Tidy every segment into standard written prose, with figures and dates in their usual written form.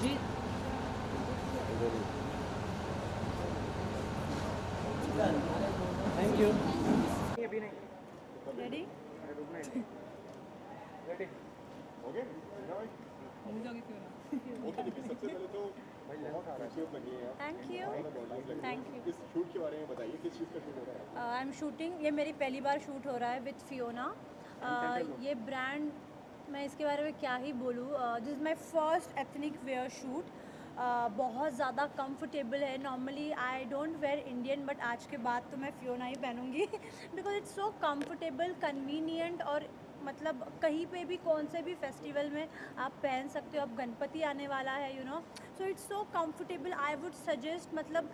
Ji thank you. अभी नहीं ready ready okay okay देखिए सबसे पहले तो बहुत खूबसूरत लगी है आप। Thank you thank you. इस शूट के बारे में बताइए, किस चीज़ का शूट हो रहा है? आई एम शूटिंग, ये मेरी पहली बार शूट हो रहा है विथ फियोना। ये ब्रांड, मैं इसके बारे में क्या ही बोलूँ, this is my first ethnic wear shoot. बहुत ज़्यादा कंफर्टेबल है। Normally I don't wear Indian, but आज के बाद तो मैं फियोना ही पहनूंगी because it's so comfortable, convenient, और मतलब कहीं पे भी कौन से भी फेस्टिवल में आप पहन सकते हो। अब गणपति आने वाला है, you know, so it's so comfortable. I would suggest, मतलब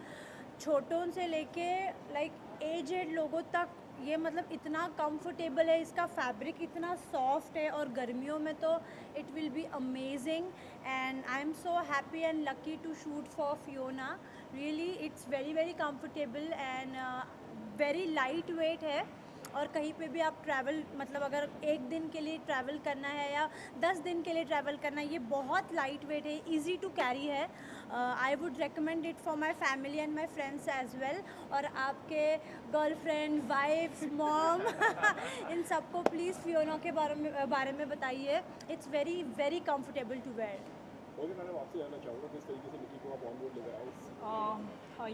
छोटों से लेके लाइक एजेड लोगों तक ये मतलब इतना कंफर्टेबल है। इसका फैब्रिक इतना सॉफ्ट है, और गर्मियों में तो it will be amazing. And I am so happy and lucky to shoot for Fiona. Really it's very very comfortable and very lightweight है। और कहीं पे भी आप ट्रैवल, मतलब अगर एक दिन के लिए ट्रैवल करना है या 10 दिन के लिए ट्रैवल करना है, ये बहुत लाइट वेट है, इजी टू कैरी है। I would recommend it for my family and my friends as well. और आपके गर्लफ्रेंड, वाइफ्स, मॉम इन सबको प्लीज़ फियोना के बारे में बताइए। It's very very comfortable to wear. Okay madam, आपसे जानना चाहूँगा किस तरीके से निकी को आप ऑन बोर्ड लेकर आए?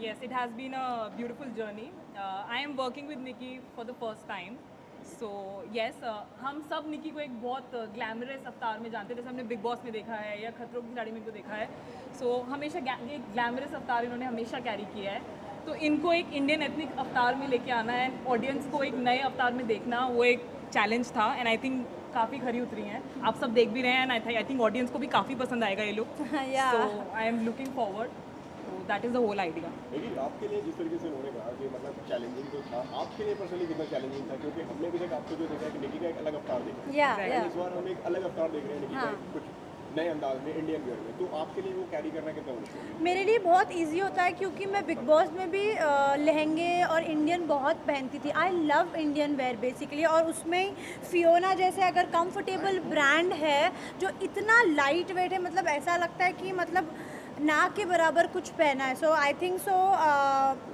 Yes, it has been a beautiful journey. I am working with Nikki for the first time. So yes, हम सब निकी को एक बहुत ग्लैमरस अवतार में जानते हैं, जैसे हमने बिग बॉस में देखा है या खतरों की खिलाड़ी में इनको देखा है। सो हमेशा ये ग्लैमरस अवतार इन्होंने हमेशा कैरी किया है। तो इनको एक इंडियन एथनिक अवतार में लेके आना है, ऑडियंस को एक नए अवतार में देखना, वो एक चैलेंज था। एंड आई थिंक काफ़ी खरी उतरी हैं, आप सब देख भी रहे हैं। एंड आई थिंक ऑडियंस को भी काफ़ी पसंद आएगा ये look. Yeah. So I am looking forward. तो that is the whole idea. लेकिन आपके लिए जिस तरीके से उन्होंने कहा कि मतलब चैलेंजिंग तो था, आपके लिए पर्सनली कितना चैलेंजिंग था? क्योंकि हमने अभी तक आपको जो देखा है कि निकी का एक अलग अवतार देखा है। Yeah, And yeah. इस बार हम एक अलग अवतार देख रहे हैं निकी का, हाँ. एक कुछ नए अंदाज में, इंडियन वेयर में। तो आपके लिए वो कैरी करना कितना मुश्किल है? मेरे लिए बहुत इजी होता है, क्योंकि मैं बिग बॉस में भी लहंगे और इंडियन बहुत पहनती थी। I love Indian wear basically. और उसमें फियोना जैसे अगर कंफर्टेबल ब्रांड है जो इतना लाइट वेट है, मतलब ऐसा लगता है कि मतलब ना के बराबर कुछ पहना है। सो आई थिंक सो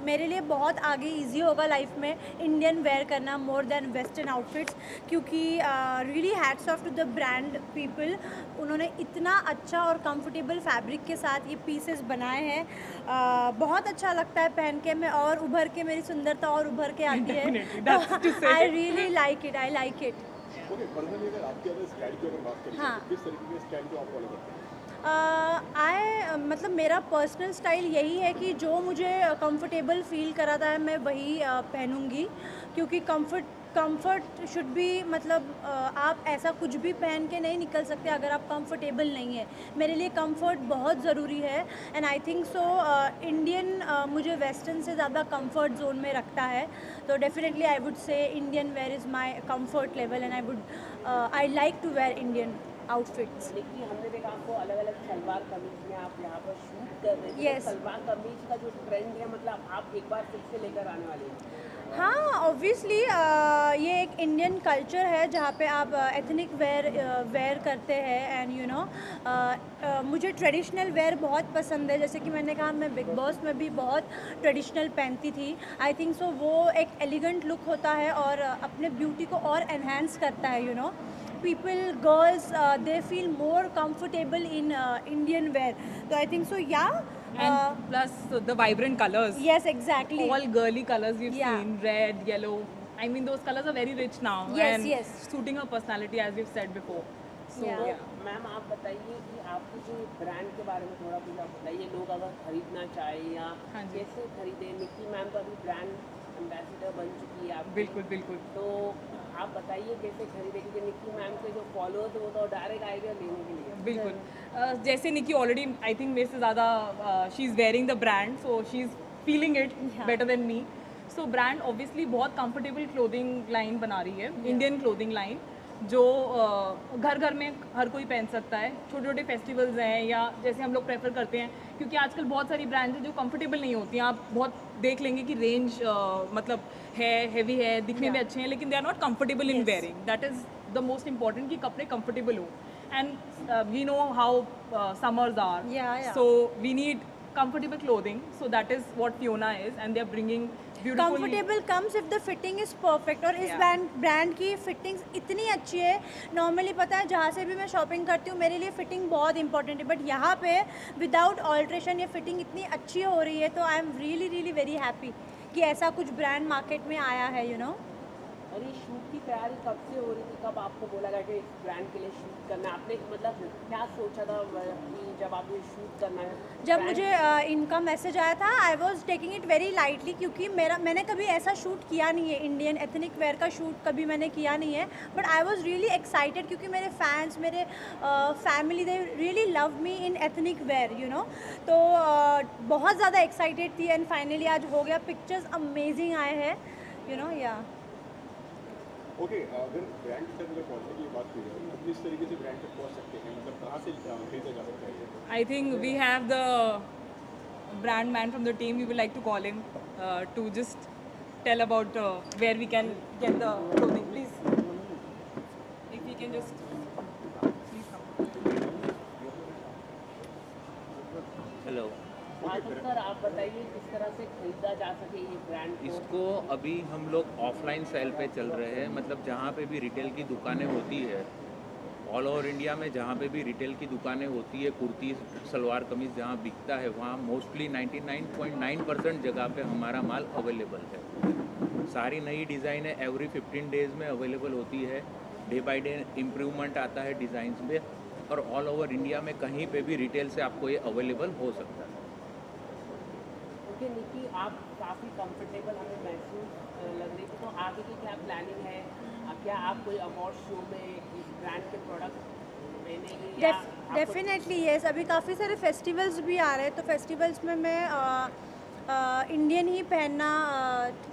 मेरे लिए बहुत आगे इजी होगा लाइफ में इंडियन वेयर करना मोर देन वेस्टर्न आउटफिट्स। क्योंकि really hats off to the brand people, उन्होंने इतना अच्छा और कंफर्टेबल फैब्रिक के साथ ये पीसेस बनाए हैं। बहुत अच्छा लगता है पहन के, मैं और उभर के, मेरी सुंदरता और उभर के आती Definitely, that's to है। say. I really like it, I like it. Okay, personally अगर आपके अगर स्टाइल की अगर बात करें हाँ. तो किस तरीके के स्टाइल को आप फॉलो करते हैं? मतलब मेरा पर्सनल स्टाइल यही है कि जो मुझे कंफर्टेबल फील कराता है मैं वही पहनूंगी। क्योंकि कंफर्ट शुड बी, मतलब आप ऐसा कुछ भी पहन के नहीं निकल सकते अगर आप कंफर्टेबल नहीं है। मेरे लिए कंफर्ट बहुत ज़रूरी है। And I think so Indian मुझे वेस्टर्न से ज़्यादा कंफर्ट जोन में रखता है। तो definitely I would say Indian wear is my comfort level, and I like to wear Indian outfits. देखिए हमने देखा आपको अलग अलग सलवार कमीज में आप यहाँ पर शूट कर रहे थे। Yes. तो सलवार कमीज का जो ट्रेंड है, मतलब आप एक बार फिर से लेकर आने वाले हैं? हाँ, ऑब्वियसली ये एक इंडियन कल्चर है जहाँ पे आप एथनिक वेयर करते हैं। एंड यू नो, मुझे ट्रेडिशनल वेयर बहुत पसंद है। जैसे कि मैंने कहा, मैं बिग बॉस में भी बहुत ट्रेडिशनल पहनती थी। आई थिंक सो वो एक एलिगेंट लुक होता है और अपने ब्यूटी को और एनहेंस करता है। You know, people, girls, they feel more comfortable in Indian wear. So I think so, yeah. And plus the vibrant colors. Yes, exactly. All girly colors we've Yeah. seen, red, yellow. I mean, those colors are very rich now. Yes, and yes. suiting her personality, as we've said before. So, Yeah. yeah. Ma'am आप बताइए कि आपके जो brand के बारे में थोड़ा कुछ आप बताइए, लोग अगर खरीदना चाहे या हाँ जी। कैसे खरीदे। निक्की मैम तो अभी ब्रांड एम्बेसडर बन चुकी है आप। बिल्कुल बिल्कुल। तो आप बताइए कैसे खरीदे, क्योंकि निक्की मैम के जो फॉलोअर्स वो तो डायरेक्ट आइडिया लेने के लिए। बिल्कुल। जैसे निकी ऑलरेडी आई थिंक मेरे से ज़्यादा she is wearing the brand, so she is feeling it Yeah. Better than me. So brand obviously बहुत कंफर्टेबल क्लोथिंग लाइन बना रही है, इंडियन क्लोथिंग लाइन, जो घर घर में हर कोई पहन सकता है। छोटे छोटे फेस्टिवल्स हैं या जैसे हम लोग प्रेफर करते हैं, क्योंकि आजकल बहुत सारी ब्रांड्स हैं जो कंफर्टेबल नहीं होती हैं। आप बहुत देख लेंगे कि रेंज मतलब है, हैवी है, दिखने में Yeah. अच्छे हैं, लेकिन they are not comfortable in Yes. Wearing. That is the most important कि कपड़े कंफर्टेबल हो। and we know how summers are. Yeah. So we need comfortable clothing. So that is what Fiona is, and they're bringing beautiful. Comfortable comes if the fitting is perfect. और इस Yeah. Brand की fittings इतनी अच्छी है. Normally पता है जहाँ से भी मैं शॉपिंग करती हूँ मेरे लिए फिटिंग बहुत इंपॉर्टेंट है, बट यहाँ पे विदाउट ऑल्ट्रेशन ये फिटिंग इतनी अच्छी हो रही है, तो I am really very happy कि ऐसा कुछ ब्रांड मार्केट में आया है, यू नो. और ये शूट की तैयारी कब से हो रही थी, कब आपको बोला गया कि इस ब्रांड के लिए शूट करना है? आपने मतलब क्या सोचा था कि जब आप ये शूट करना है? जब Brand- मुझे इनका मैसेज आया था I was taking it very lightly, क्योंकि मैंने कभी ऐसा शूट किया नहीं है. इंडियन एथनिक वेयर का शूट कभी मैंने किया नहीं है, but I was really excited क्योंकि मेरे फैंस, मेरे family, they really love me in ethnic wear, you know. तो बहुत ज़्यादा एक्साइटेड थी एंड फाइनली आज हो गया. पिक्चर्स अमेजिंग आए हैं, यू नो. या ओके, अगर ब्रांड के साथ अगर पहुंचने की बात की जाए तो किस तरीके से ब्रांड तक पहुंच सकते हैं, मतलब कहाँ से खरीदा जा सकता है? I think we have the brand man from the team. We would like to call him to just tell about where we can get the clothing. Please, if we can just please come. Hello. हाँ तो sir आप बताइए किस तरह से खरीदा जा सके ये ब्रांड को? इसको अभी हम लोग ऑफलाइन सेल पे चल रहे हैं, मतलब जहाँ पे भी रिटेल की दुकानें होती है ऑल ओवर इंडिया में, जहाँ पे भी रिटेल की दुकानें होती है, कुर्ती सलवार कमीज़ जहाँ बिकता है वहाँ मोस्टली 99.9% जगह पे हमारा माल अवेलेबल है. सारी नई डिज़ाइन है एवरी 15 डेज़ में अवेलेबल होती है. डे बाय डे इम्प्रूवमेंट आता है डिज़ाइंस में, और ऑल ओवर इंडिया में कहीं पे भी रिटेल से आपको ये अवेलेबल हो सकता है. ओके निकी, आप काफ़ी कंफर्टेबल हमें महसूस लग रही थी, तो आगे की क्या प्लानिंग है? क्या आप कोई अवार्ड शो में इस ब्रांड के प्रोडक्ट लेने या आपको- डेफिनेटली येस. अभी काफ़ी सारे फेस्टिवल्स भी आ रहे हैं, तो फेस्टिवल्स में मैं इंडियन ही पहनना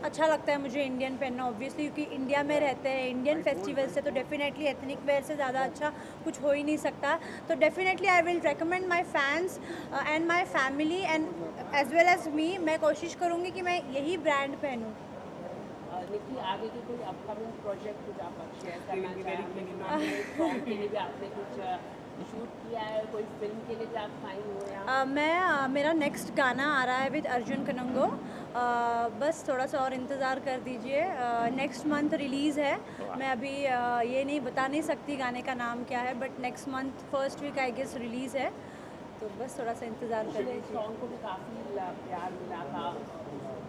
अच्छा लगता है मुझे. इंडियन पहनना ऑब्वियसली, क्योंकि इंडिया में रहते हैं. इंडियन फेस्टिवल से तो डेफिनेटली एथनिक वेयर से ज़्यादा अच्छा कुछ हो ही नहीं सकता. तो definitely I will recommend my fans and my family and as well as me. मैं कोशिश करूँगी कि मैं यही ब्रांड पहनूँ. निकी, आगे के कोई अपकमिंग प्रोजेक्ट कुछ आप शेयर करना चाहें? सॉन्ग के लिए भी आपने कुछ शूट किया है, कोई फिल्म के लिए भी आप साइन हुए हैं? मेरा नेक्स्ट गाना आ रहा है विद अर्जुन कनंगो. बस थोड़ा सा और इंतज़ार कर दीजिए. नेक्स्ट मंथ रिलीज़ है. मैं अभी ये नहीं बता नहीं सकती गाने का नाम क्या है, but next month first week I guess release है. तो बस थोड़ा सा इंतज़ार कर लीजिए. सॉन्ग को भी काफ़ी प्यार मिला था, उस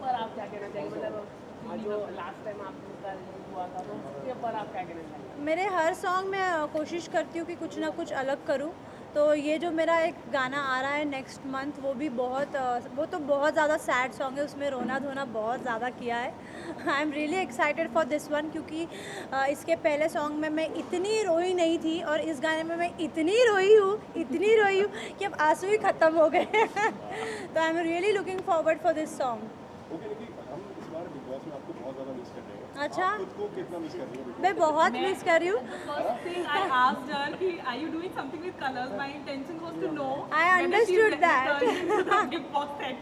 पर आप क्या कहना चाहेंगे? मतलब जो लास्ट टाइम आपका रिलीज हुआ था तो उसके ऊपर आप क्या कहना चाहेंगे? मेरे हर सॉन्ग में कोशिश करती हूँ कि कुछ ना कुछ अलग करूँ. तो ये जो मेरा एक गाना आ रहा है नेक्स्ट मंथ, वो भी वो तो बहुत ज़्यादा सैड सॉन्ग है. उसमें रोना धोना बहुत ज़्यादा किया है. आई am really excited for this one, क्योंकि इसके पहले सॉन्ग में मैं इतनी रोई नहीं थी, और इस गाने में मैं इतनी रोई हूँ कि अब आंसू ही ख़त्म हो गए. तो I am really looking forward for this song. Okay Nikki, हम इस बार बिग बॉस में आपको बहुत ज़्यादा मिस कर रहे हैं. अच्छा. आप खुद को कितना मिस कर रही हैं? मैं बहुत मिस कर रही हूँ. First thing I asked her, कि, are you doing something with colors? My intention was to know. I whether understood she's that. returning to the Big Boss set.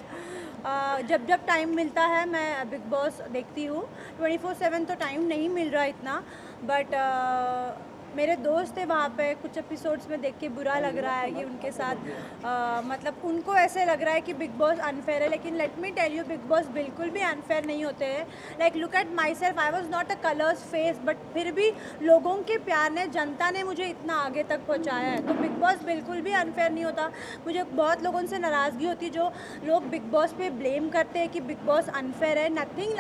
जब टाइम मिलता है मैं बिग बॉस देखती हूँ. 24/7 तो टाइम नहीं मिल रहा इतना, बट मेरे दोस्त थे वहाँ पे. कुछ एपिसोड्स में देख के बुरा लग रहा है कि उनके साथ मतलब उनको ऐसे लग रहा है कि बिग बॉस अनफेयर है, लेकिन let me tell you Bigg Boss बिल्कुल भी अनफेयर नहीं होते हैं. Like look at myself, I was not a Colors face, but फिर भी लोगों के प्यार ने, जनता ने मुझे इतना आगे तक पहुँचाया है. तो बिग बॉस बिल्कुल भी अनफेयर नहीं होता. मुझे बहुत लोगों से नाराज़गी होती है जो लोग बिग बॉस पे ब्लेम करते हैं कि बिग बॉस अनफेयर है. Nothing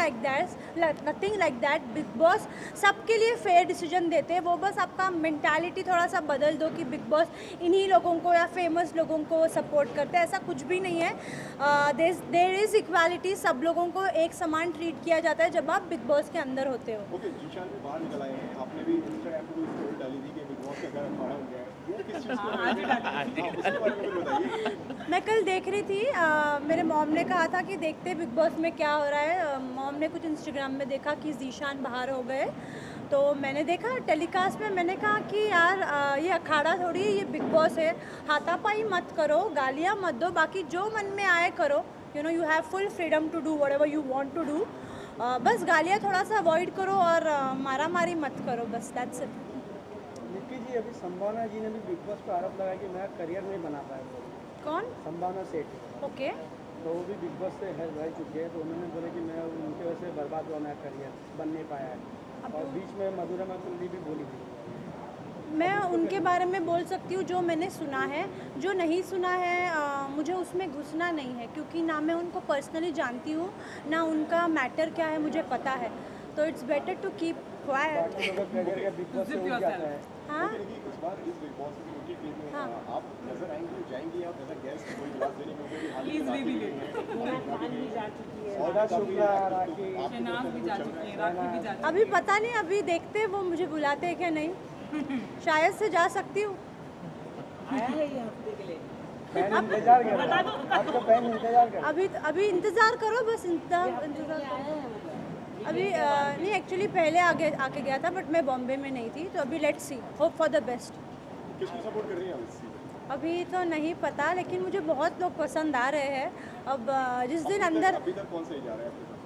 like that. Big boss सबके लिए फेयर डिसीजन देते हैं. वो बस आपका मेंटालिटी थोड़ा सा बदल दो कि बिग बॉस इन्हीं लोगों को या फेमस लोगों को सपोर्ट करते हैं. ऐसा कुछ भी नहीं है. There is equality. सब लोगों को एक समान ट्रीट किया जाता है जब आप बिग बॉस के अंदर होते हो. ओके, जीशान भी बाहर निकल आए हैं. आपने भी इंस्टाग्राम पे कोई स्टोरी डाली थी कि बिग बॉस का घर खड़ा हो गया है. वो किस चीज़ को उसके बारे में भी बताइए. मैं कल देख रही थी, मेरे मॉम ने कहा था कि देखते बिग बॉस में क्या हो रहा है. मॉम ने कुछ इंस्टाग्राम में देखा कि जीशान बाहर हो गए, तो मैंने देखा टेलीकास्ट में. मैंने कहा कि यार ये अखाड़ा थोड़ी है, ये बिग बॉस है. हाथापाई मत करो, गालियाँ मत दो, बाकी जो मन में आए करो. You know, you have full freedom to do whatever you want to do. बस गालियाँ थोड़ा सा अवॉइड करो और मारा मारी मत करो. बस दैट्स इट. निक्की जी, जी अभी संभावना जी ने भी बिग बॉस पर आरोप लगाया कि मेरा करियर नहीं बना पाया। कौन? संभावना सेठ, ओके। तो वो भी बिग बॉस से रह चुके हैं, तो उन्होंने बोला कि मैं उनके वजह से बर्बाद हुआ मेरा करियर, बन नहीं पाया है। और बीच में मधुरमा कुलदीप भी बोली थी। मैं उनके बारे में बोल सकती हूँ जो मैंने सुना है। जो नहीं सुना है मुझे उसमें घुसना नहीं है, क्योंकि ना मैं उनको पर्सनली जानती हूँ, ना उनका मैटर क्या है मुझे पता है। तो it's better to keep quiet. बाकी लोगों का करियर का बिग बॉस से उठ जाता है। हाँ लेकिन इस बार इस बिग बॉस की उनकी टीम में हाँ। आप नजर आएंगे, जाएंगी आप एज अ गेस्ट कोई गिलास देने क्योंकि हाल ही में Please reveal मीना खान भी जा चुकी है। सौदा शुक्ला, राखी, शहनाज भी जा चुकी है, राखी भी जा चुकी अभी पता नहीं, अभी देखते हैं वो मुझे बुलाते हैं क्या नहीं। शायद से जा सकती हूँ। आया है ये हफ्ते के लिए। फैन इंतजार कर रहा है, आपका फैन इंतजार कर रहा है। अभी इंतज़ार करो, बस इंतज़ार आया करो। है मतलब। अभी नहीं, एक्चुअली पहले आके गया था, बट मैं बॉम्बे में नहीं थी, तो अभी let's see, hope for the best. किसको सपोर्ट कर रही हैं आप इस सीजन? अभी तो नहीं पता, लेकिन मुझे बहुत लोग पसंद आ रहे हैं। अब जिस दिन अंदर अभी तक कौन सही जा रहा है आपके हिसाब से?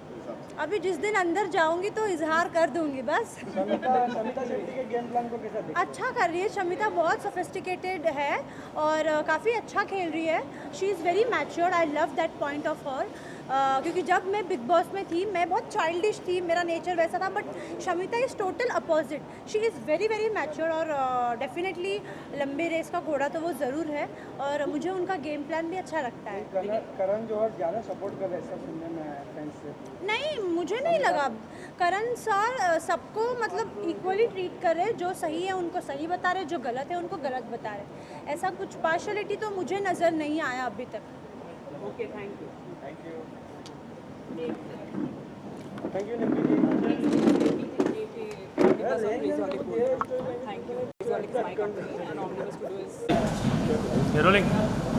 अभी जिस दिन अंदर जाऊंगी तो इजहार कर दूंगी बस। शमिता शेट्टी के गेम प्लान को कैसा देखते अच्छा कर रही है शमिता, बहुत सोफिस्टिकेटेड है और काफ़ी अच्छा खेल रही है। She is very matured, I love that point of her. क्योंकि जब मैं बिग बॉस में थी मैं बहुत चाइल्डिश थी, मेरा नेचर वैसा था, but Shamita is total opposite. She is very very mature और डेफिनेटली लंबे रेस का घोड़ा तो वो ज़रूर है, और मुझे उनका गेम प्लान भी अच्छा लगता है। करण जौहर ज़्यादा सपोर्ट कर रहे हैं, सब सुनने में आया फैंस से। नहीं, मुझे नहीं लगा। करण सर सबको मतलब इक्वली ट्रीट कर रहे, जो सही है उनको सही बता रहे, जो गलत है उनको गलत बता रहे। ऐसा कुछ पार्शलिटी तो मुझे नज़र नहीं आया अभी तक। Okay, thank you. Thank you Nimmi ji.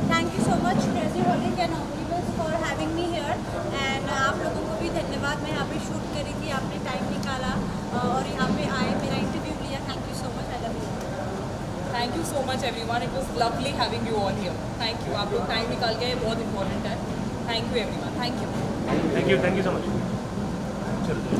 Thank you so much crazyholic and omnibus for having me here. And आप लोगों को भी धन्यवाद, मैं यहाँ पे शूट करी थी, आपने टाइम निकाला और यहाँ पे आए, मेरा इंटरव्यू लिया। Thank you so much, I love you. Thank you so much everyone, it was lovely having you all here. Thank you, आप लोग टाइम निकाल के, बहुत इंपॉर्टेंट है। Thank you everyone, thank you. Thank you so much. चलते हैं।